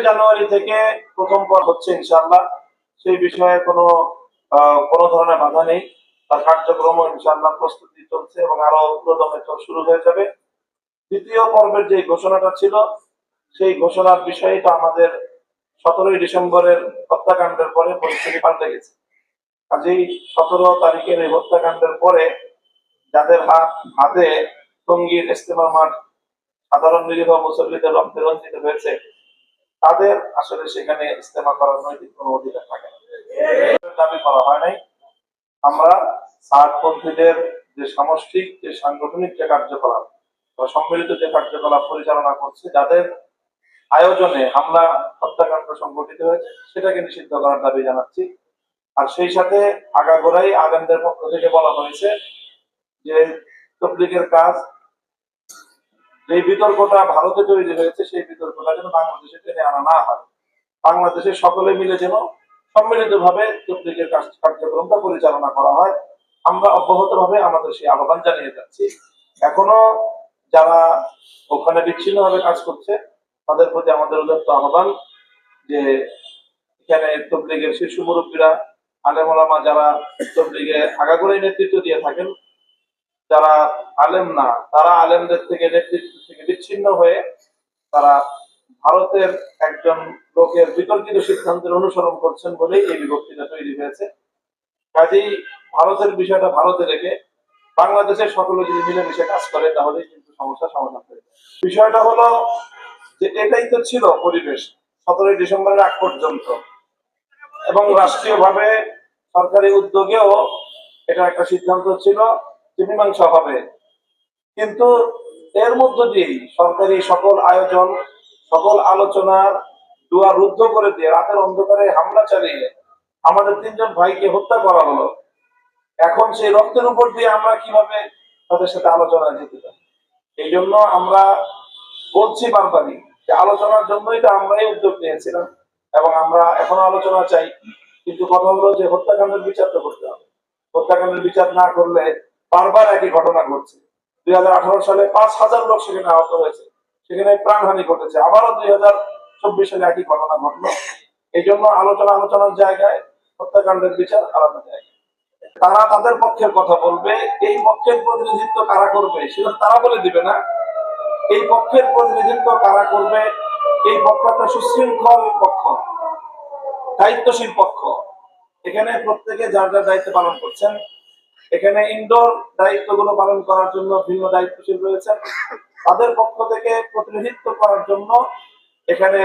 জানুয়ারি থেকে প্রথম পর্ব হচ্ছে ইনশাআল্লাহ। সেই বিষয়ে কোনো ধরনের বাধা নেই। তার কার্যক্রম ইনশাআল্লাহ প্রস্তুতি চলছে এবং আরো পুরোদমে শুরু হয়ে যাবে। দ্বিতীয় পর্বের যে ঘোষণাটা ছিল, সেই ঘোষণার বিষয়টা আমাদের 17ই ডিসেম্বরের হত্যাকাণ্ডের পরে পরিস্থিতি পাল্টে গেছে। কাজেই 17 তারিখের এই হত্যাকাণ্ডের পরে যাদের হাতে টঙ্গীর ইজতেমা মাঠ সাধারণ নিরীহ মুসল্লিদের রক্তে রঞ্জিত হয়েছে, তাদের আসলে সেখানে ইজতেমা করার নৈতিক কোনো অধিকার থাকে না। দাবি করা হয় নাই। আমরা সাতপন্থীদের যে সামষ্টিক যে সাংগঠনিক যে কার্যকলাপ বা সম্মিলিত যে কার্যকলাপ পরিচালনা করছে, যাদের আয়োজনে হামলা হত্যাকাণ্ড সংঘটিত হয়েছে, সেটাকে নিষিদ্ধ করার দাবি জানাচ্ছি। আর সেই সাথে আগাগোড়াই আলেমদের পক্ষ থেকে বলা হয়েছে যে তবলিগের কাজ, যে বিতর্কটা ভারতে তৈরি হয়েছে, সেই বিতর্কটা যেন বাংলাদেশে টেনে আনা না হয়। বাংলাদেশের সকলে মিলে যেন সম্মিলিতভাবে তবলিগের কার্যক্রমটা পরিচালনা করা হয়। আমরা অব্যাহতভাবে আমাদের সেই আহ্বান জানিয়ে যাচ্ছি। এখনো যারা ওখানে বিচ্ছিন্নভাবে কাজ করছে, তাদের প্রতি আমাদের উদাত্ত আহ্বান যে এখানে তবলিগের শীর্ষ মুরব্বীরা, আলেম ওলামা যারা তবলিগে আগাগোড়াই নেতৃত্ব দিয়ে থাকেন, যারা আলেম না, তারা আলেমদের থেকে নেতৃত্ব থেকে বিচ্ছিন্ন হয়ে তারা ভারতের একজন লোকের বিতর্কিত সিদ্ধান্তের অনুসরণ করছেন বলেই এই বিভক্তিটা তৈরি হয়েছে। কাজেই ভারতের বিষয়টা ভারতে রেখে বাংলাদেশের সকলে যদি মিলেমিশে কাজ করে, তাহলে কিন্তু সমস্যার সমাধান হয়ে যায়। বিষয়টা হলো যে এটাই তো ছিল পরিবেশ 17ই ডিসেম্বরের আগ পর্যন্ত, এবং রাষ্ট্রীয়ভাবে সরকারি উদ্যোগেও এটা একটা সিদ্ধান্ত ছিল যে মীমাংসা হবে। কিন্তু এর মধ্য দিয়ে সরকারি সকল আয়োজন, সকল আলোচনার দুয়ার রুদ্ধ করে দিয়ে রাতের অন্ধকারে হামলা চালিয়ে আমাদের 3জন ভাইকে হত্যা করা হলো। এখন সেই রক্তের উপর দিয়ে আমরা কিভাবে তাদের সাথে আলোচনায় যেতে পারি? এই জন্য আমরা বলছি বারবারই যে আলোচনার জন্যই তো আমরাই উদ্যোগ নিয়েছিলাম এবং আমরা এখনো আলোচনা চাই। কিন্তু কথা হলো যে হত্যাকাণ্ডের বিচার তো করতে হবে। হত্যাকাণ্ডের বিচার না করলে বারবার একই ঘটনা ঘটছে। 2018 সালে 5,000 লোক সেখানে আহত হয়েছে, সেখানে প্রাণহানি ঘটেছে। আবারও 2024 সালে একই ঘটনা ঘটলো। এই জন্য আলোচনার জায়গায়, হত্যাকাণ্ডের বিচার আলাদা জায়গায়। তারা তাদের পক্ষের কথা বলবে, এই পক্ষের প্রতিনিধিত্ব কারা করবে সেটা তারা বলে দিবে না। এই পক্ষের প্রতিনিধিত্ব কারা করবে, এই পক্ষ একটা সুশৃঙ্খল পক্ষ, দায়িত্বশীল পক্ষ। এখানে প্রত্যেকে যার যার দায়িত্ব পালন করছেন। এখানে ইনডোর দায়িত্বগুলো পালন করার জন্য ভিন্ন দায়িত্বশীল রয়েছেন। তাদের পক্ষ থেকে প্রতিনিধিত্ব করার জন্য এখানে